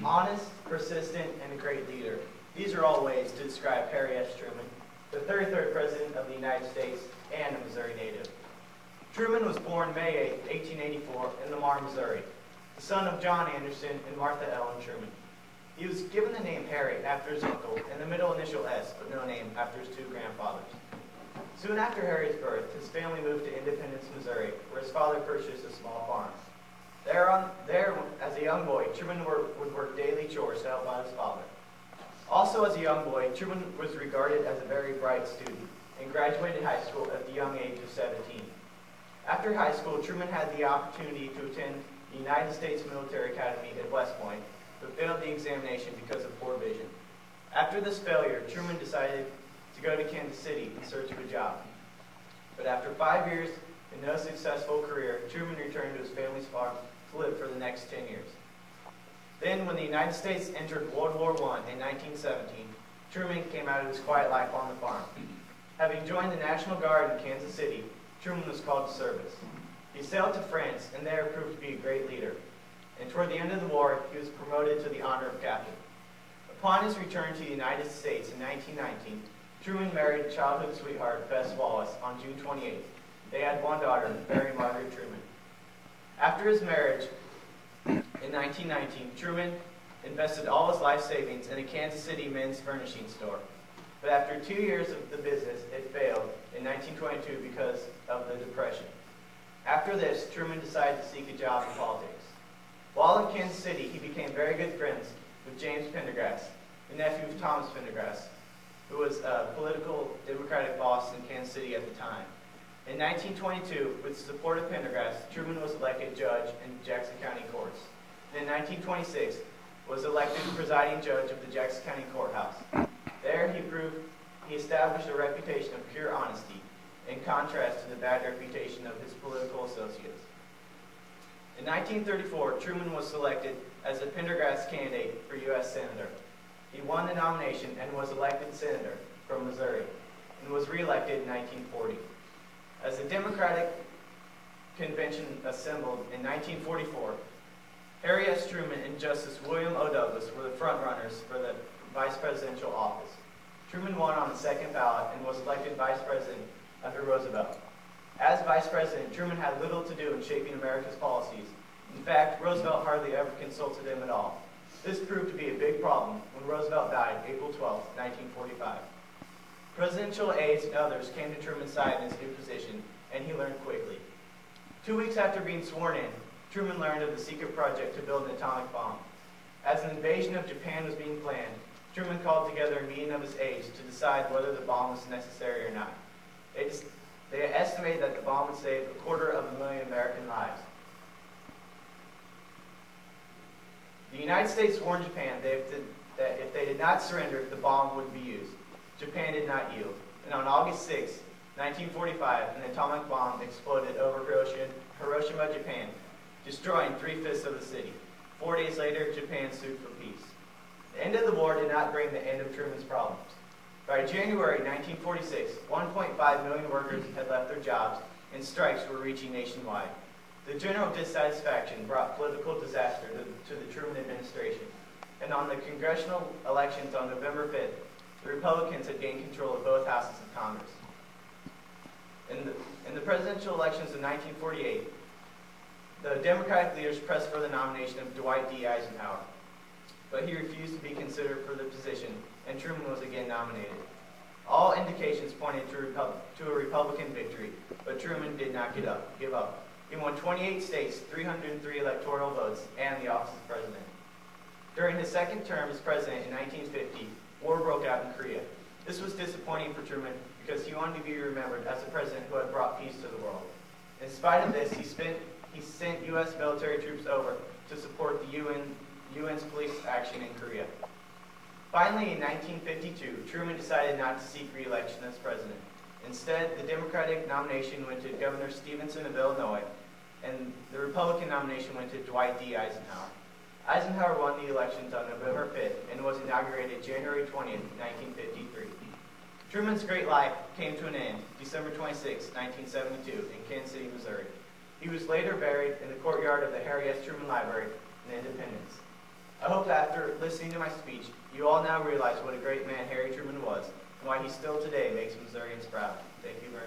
Honest, persistent, and a great leader. These are all ways to describe Harry S. Truman, the 33rd President of the United States and a Missouri native. Truman was born May 8, 1884 in Lamar, Missouri, the son of John Anderson and Martha Ellen Truman. He was given the name Harry after his uncle and the middle initial S, but no name, after his two grandfathers. Soon after Harry's birth, his family moved to Independence, Missouri, where his father purchased a small farm. There, as a young boy, Truman would work daily chores to help out his father. Also, as a young boy, Truman was regarded as a very bright student and graduated high school at the young age of 17. After high school, Truman had the opportunity to attend the United States Military Academy at West Point, but failed the examination because of poor vision. After this failure, Truman decided to go to Kansas City in search of a job. But after 5 years and no successful career, Truman returned to his family's farm to live for the next 10 years. Then, when the United States entered World War I in 1917, Truman came out of his quiet life on the farm. Having joined the National Guard in Kansas City, Truman was called to service. He sailed to France and there proved to be a great leader. And toward the end of the war, he was promoted to the honor of captain. Upon his return to the United States in 1919, Truman married childhood sweetheart Bess Wallace on June 28th. They had one daughter, Mary Margaret Truman. After his marriage, in 1919, Truman invested all his life savings in a Kansas City men's furnishing store. But after 2 years of the business, it failed in 1922 because of the Depression. After this, Truman decided to seek a job in politics. While in Kansas City, he became very good friends with James Pendergrass, the nephew of Thomas Pendergrass, who was a political Democratic boss in Kansas City at the time. In 1922, with the support of Pendergrass, Truman was elected judge in Jackson County courts. And in 1926, was elected presiding judge of the Jackson County Courthouse. There, he established a reputation of pure honesty, in contrast to the bad reputation of his political associates. In 1934, Truman was selected as a Pendergrass candidate for U.S. Senator. He won the nomination and was elected senator from Missouri, and was re-elected in 1940. As the Democratic Convention assembled in 1944, Harry S. Truman and Justice William O. Douglas were the front-runners for the vice presidential office. Truman won on the second ballot and was elected vice president under Roosevelt. As vice president, Truman had little to do in shaping America's policies. In fact, Roosevelt hardly ever consulted him at all. This proved to be a big problem when Roosevelt died April 12, 1945. Presidential aides and others came to Truman's side in his new position, and he learned quickly. 2 weeks after being sworn in, Truman learned of the secret project to build an atomic bomb. As an invasion of Japan was being planned, Truman called together a meeting of his aides to decide whether the bomb was necessary or not. They estimated that the bomb would save 250,000 American lives. The United States warned Japan that if they did not surrender, the bomb would be used. Japan did not yield, and on August 6, 1945, an atomic bomb exploded over Hiroshima, Japan, destroying 3/5 of the city. 4 days later, Japan sued for peace. The end of the war did not bring the end of Truman's problems. By January 1946, 1.5 million workers had left their jobs, and strikes were reaching nationwide. The general dissatisfaction brought political disaster to the Truman administration, and on the congressional elections on November 5th, the Republicans had gained control of both houses of Congress. In the presidential elections of 1948, the Democratic leaders pressed for the nomination of Dwight D. Eisenhower, but he refused to be considered for the position, and Truman was again nominated. All indications pointed to a Republican victory, but Truman did not give up. He won 28 states, 303 electoral votes, and the office of president. During his second term as president in 1950, war broke out in Korea. This was disappointing for Truman because he wanted to be remembered as a president who had brought peace to the world. In spite of this, he sent U.S. military troops over to support the UN's police action in Korea. Finally, in 1952, Truman decided not to seek re-election as president. Instead, the Democratic nomination went to Governor Stevenson of Illinois, and the Republican nomination went to Dwight D. Eisenhower. Eisenhower won the elections on November 5th and was inaugurated January 20th, 1953. Truman's great life came to an end December 26, 1972, in Kansas City, Missouri. He was later buried in the courtyard of the Harry S. Truman Library in Independence. I hope after listening to my speech, you all now realize what a great man Harry Truman was, and why he still today makes Missourians proud. Thank you very much.